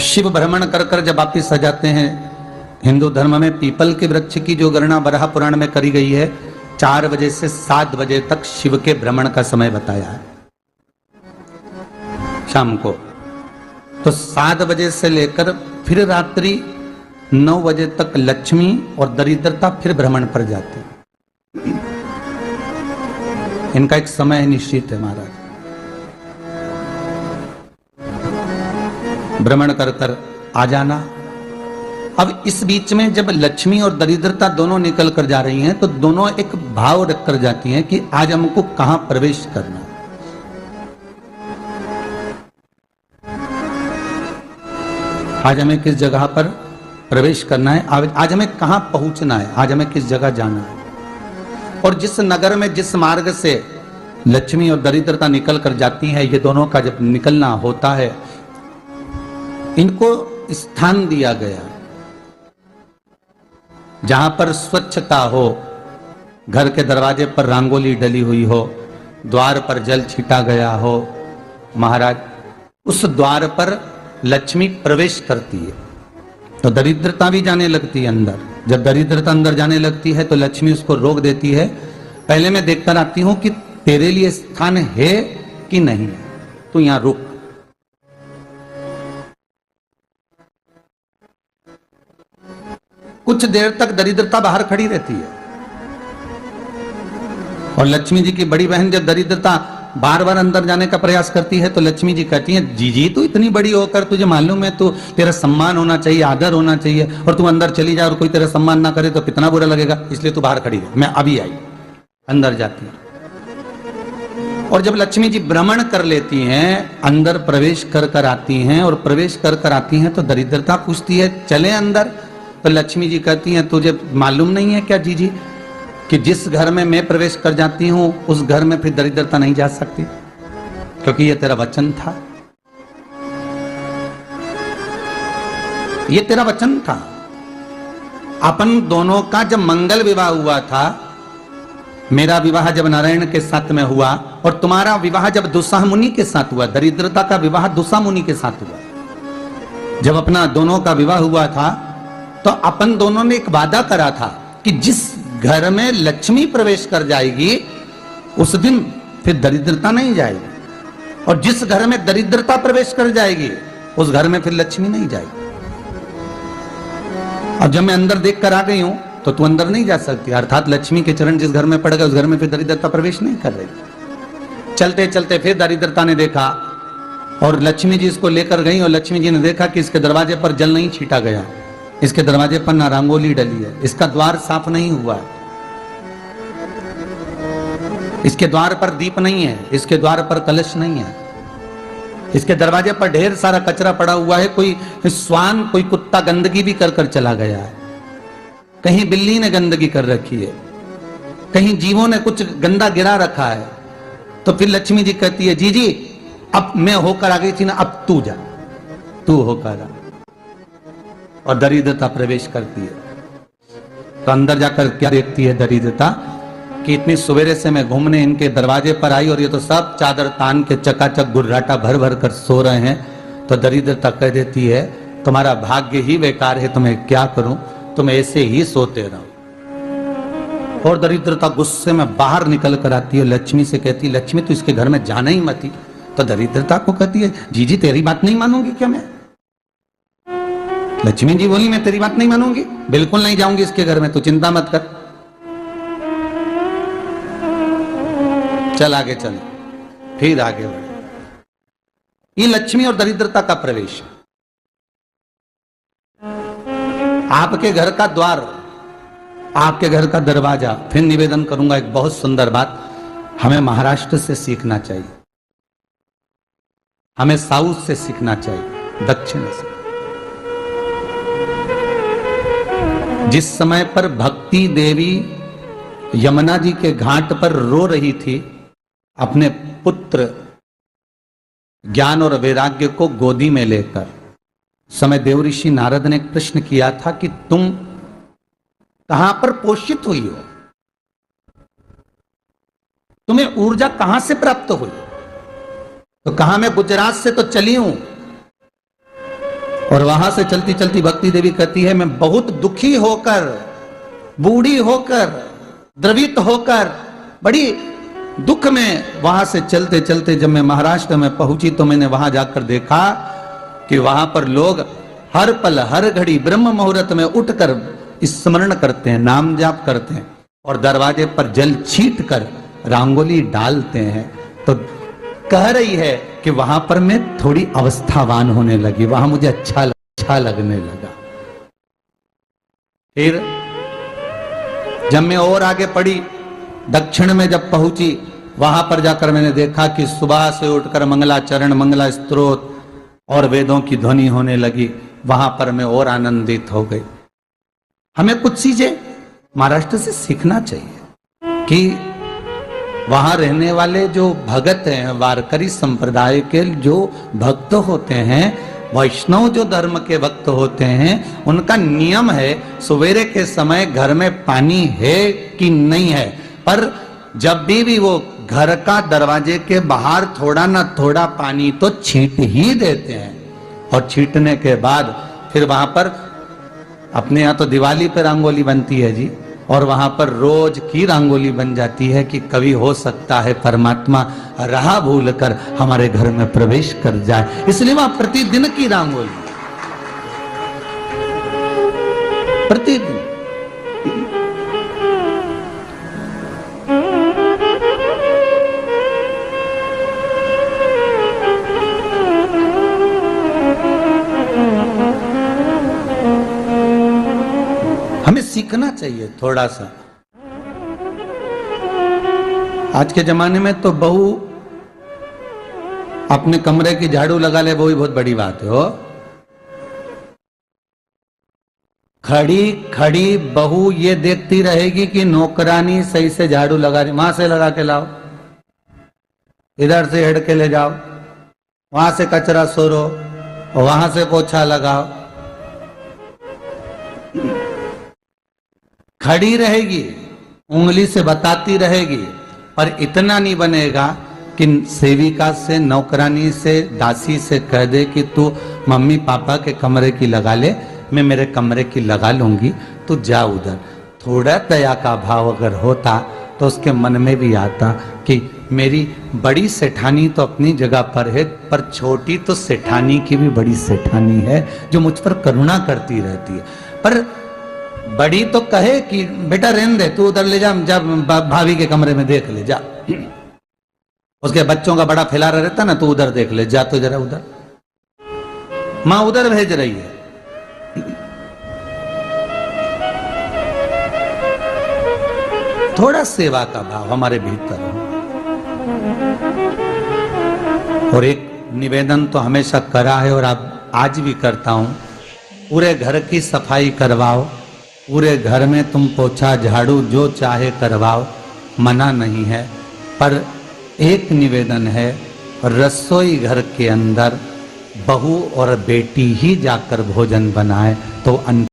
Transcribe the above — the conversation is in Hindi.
शिव भ्रमण कर कर जब वापिस आ जाते हैं, हिंदू धर्म में पीपल के वृक्ष की जो गणना बराह पुराण में करी गई है, 4 बजे से 7 बजे तक शिव के भ्रमण का समय बताया है शाम को। तो 7 बजे से लेकर फिर रात्रि 9 बजे तक लक्ष्मी और दरिद्रता फिर भ्रमण पर जाती। इनका एक समय निश्चित है महाराज। भ्रमण कर कर आ जाना। अब इस बीच में जब लक्ष्मी और दरिद्रता दोनों निकल कर जा रही हैं, तो दोनों एक भाव रख कर जाती हैं कि आज हमको कहां प्रवेश करना है। आज हमें किस जगह पर प्रवेश करना है, आज हमें कहां पहुंचना है, आज हमें किस जगह जाना है। और जिस नगर में जिस मार्ग से लक्ष्मी और दरिद्रता निकल कर जाती है, ये दोनों का जब निकलना होता है, इनको स्थान दिया गया जहां पर स्वच्छता हो, घर के दरवाजे पर रंगोली डली हुई हो, द्वार पर जल छीटा गया हो। महाराज, उस द्वार पर लक्ष्मी प्रवेश करती है तो दरिद्रता भी जाने लगती है अंदर। जब दरिद्रता अंदर जाने लगती है तो लक्ष्मी उसको रोक देती है, पहले मैं देखकर आती हूं कि तेरे लिए स्थान है कि नहीं, तू यहां रुक। कुछ देर तक दरिद्रता बाहर खड़ी रहती है और लक्ष्मी जी की बड़ी बहन जब दरिद्रता बार बार अंदर जाने का प्रयास करती है तो लक्ष्मी जी कहती हैं, जी तू इतनी बड़ी होकर तुझे मालूम है, तू तेरा सम्मान होना चाहिए, आदर होना चाहिए, और तू अंदर चली जा और कोई तेरा सम्मान ना करे तो कितना बुरा लगेगा, इसलिए तू बाहर खड़ी है। मैं अभी आई। अंदर जाती है और जब लक्ष्मी जी भ्रमण कर लेती हैं, अंदर प्रवेश कर कर आती हैं, और प्रवेश कर कर आती हैं तो दरिद्रता पूछती है चले अंदर। तो लक्ष्मी जी कहती हैं, तुझे मालूम नहीं है क्या जीजी कि जिस घर में मैं प्रवेश कर जाती हूं उस घर में फिर दरिद्रता नहीं जा सकती, क्योंकि ये तेरा वचन था, ये तेरा वचन था। अपन दोनों का जब मंगल विवाह हुआ था, मेरा विवाह जब नारायण के साथ में हुआ और तुम्हारा विवाह जब दुस्साह मुनि के साथ हुआ, दरिद्रता का विवाह दुस्साह मुनि के साथ हुआ। जब अपना दोनों का विवाह हुआ था तो अपन दोनों ने एक वादा करा था कि जिस घर में लक्ष्मी प्रवेश कर जाएगी उस दिन फिर दरिद्रता नहीं जाएगी, और जिस घर में दरिद्रता प्रवेश कर जाएगी उस घर में फिर लक्ष्मी नहीं जाएगी। अब जब मैं अंदर देख कर आ गई हूं तो तू अंदर नहीं जा सकती, अर्थात लक्ष्मी के चरण जिस घर में पड़ गए उस घर में फिर दरिद्रता प्रवेश नहीं कर रही। चलते चलते फिर दरिद्रता ने देखा और लक्ष्मी जी इसको लेकर गई, और लक्ष्मी जी ने देखा कि इसके दरवाजे पर जल नहीं छीटा गया, इसके दरवाजे पर ना रंगोली डली है, इसका द्वार साफ नहीं हुआ है, इसके द्वार पर दीप नहीं है, इसके द्वार पर कलश नहीं है, इसके दरवाजे पर ढेर सारा कचरा पड़ा हुआ है, कोई स्वान कोई कुत्ता गंदगी भी कर कर चला गया है, कहीं बिल्ली ने गंदगी कर रखी है, कहीं जीवों ने कुछ गंदा गिरा रखा है। तो फिर लक्ष्मी जी कहती है, जी अब मैं होकर आ गई थी ना, अब तू जा, तू होकर आ। और दरिद्रता प्रवेश करती है तो अंदर जाकर क्या देखती है दरिद्रता कि इतनी सवेरे से मैं घूमने इनके दरवाजे पर आई और ये तो सब चादर तान के चकाचक गुर्राटा भर भर कर सो रहे हैं। तो दरिद्रता कह देती है, तुम्हारा भाग्य ही बेकार है, तुम्हें क्या करूं, तुम ऐसे ही सोते रहो। और दरिद्रता गुस्से में बाहर निकल कर आती है, लक्ष्मी से कहती, लक्ष्मी तू इसके घर में जाना ही मत। तो दरिद्रता को कहती है, जी तेरी बात नहीं मानूंगी क्या मैं? लक्ष्मी जी बोली, मैं तेरी बात नहीं मानूंगी, बिल्कुल नहीं जाऊंगी इसके घर में, तू चिंता मत कर, चल आगे चल। फिर आगे बढ़े। ये लक्ष्मी और दरिद्रता का प्रवेश। आपके घर का द्वार, आपके घर का दरवाजा। फिर निवेदन करूंगा एक बहुत सुंदर बात, हमें महाराष्ट्र से सीखना चाहिए, हमें साउथ से सीखना चाहिए, दक्षिण से। जिस समय पर भक्ति देवी यमुना जी के घाट पर रो रही थी, अपने पुत्र ज्ञान और वैराग्य को गोदी में लेकर, समय देवऋषि नारद ने प्रश्न किया था कि तुम कहां पर पोषित हुई हो, तुम्हें ऊर्जा कहां से प्राप्त हुई? तो कहा, मैं गुजरात से तो चली हूं और वहां से चलती चलती भक्ति देवी कहती है, मैं बहुत दुखी होकर, बूढ़ी होकर, द्रवित होकर, बड़ी दुख में वहां से चलते चलते जब मैं महाराष्ट्र में पहुंची तो मैंने वहां जाकर देखा कि वहां पर लोग हर पल हर घड़ी ब्रह्म मुहूर्त में उठकर स्मरण करते हैं, नाम जाप करते हैं और दरवाजे पर जल छीट कर रंगोली डालते हैं। तो कह रही है कि वहां पर मैं थोड़ी अवस्थावान होने लगी, वहां मुझे अच्छा लगने लगा। फिर जब मैं और आगे पढ़ी, दक्षिण में जब पहुंची, वहां पर जाकर मैंने देखा कि सुबह से उठकर मंगलाचरण, मंगला स्तोत्र और वेदों की ध्वनि होने लगी। वहां पर मैं और आनंदित हो गई। हमें कुछ चीजें महाराष्ट्र से सीखना चाहिए कि वहां रहने वाले जो भगत हैं, वारकरी संप्रदाय के जो भक्त होते हैं, वैष्णव जो धर्म के भक्त होते हैं, उनका नियम है सवेरे के समय घर में पानी है कि नहीं है, पर जब भी वो घर का दरवाजे के बाहर थोड़ा ना थोड़ा पानी तो छींट ही देते हैं। और छींटने के बाद फिर वहां पर अपने यहाँ तो दिवाली पर रंगोली बनती है जी, और वहां पर रोज की रंगोली बन जाती है कि कभी हो सकता है परमात्मा राह भूल कर हमारे घर में प्रवेश कर जाए, इसलिए वहां प्रतिदिन की रंगोली, प्रतिदिन। हमें सीखना चाहिए थोड़ा सा। आज के जमाने में तो बहू अपने कमरे की झाड़ू लगा ले, वो ही बहुत बड़ी बात है। हो खड़ी खड़ी बहू ये देखती रहेगी कि नौकरानी सही से झाड़ू लगा रही, वहां से लगा के लाओ, इधर से हेड के ले जाओ, वहां से कचरा सोरो, वहां से पोछा लगाओ। खड़ी रहेगी, उंगली से बताती रहेगी, पर इतना नहीं बनेगा कि सेविका से, नौकरानी से, दासी से कह दे कि तू मम्मी पापा के कमरे की लगा ले, मैं मेरे कमरे की लगा लूंगी, तू जा उधर। थोड़ा दया का भाव अगर होता तो उसके मन में भी आता कि मेरी बड़ी सेठानी तो अपनी जगह पर है, पर छोटी तो सेठानी की भी बड़ी सेठानी है जो मुझ पर करुणा करती रहती है। पर बड़ी तो कहे कि बेटा रहने दे, तू उधर ले जा, जब भाभी के कमरे में देख ले जा, उसके बच्चों का बड़ा फैलारा रहता ना, तू उधर देख ले जा, तो जरा उधर, मां उधर भेज रही है। थोड़ा सेवा का भाव हमारे भीतर हो। और एक निवेदन तो हमेशा करा है और अब आज भी करता हूं, पूरे घर की सफाई करवाओ, पूरे घर में तुम पोछा झाड़ू जो चाहे करवाओ, मना नहीं है। पर एक निवेदन है, रसोई घर के अंदर बहू और बेटी ही जाकर भोजन बनाए तो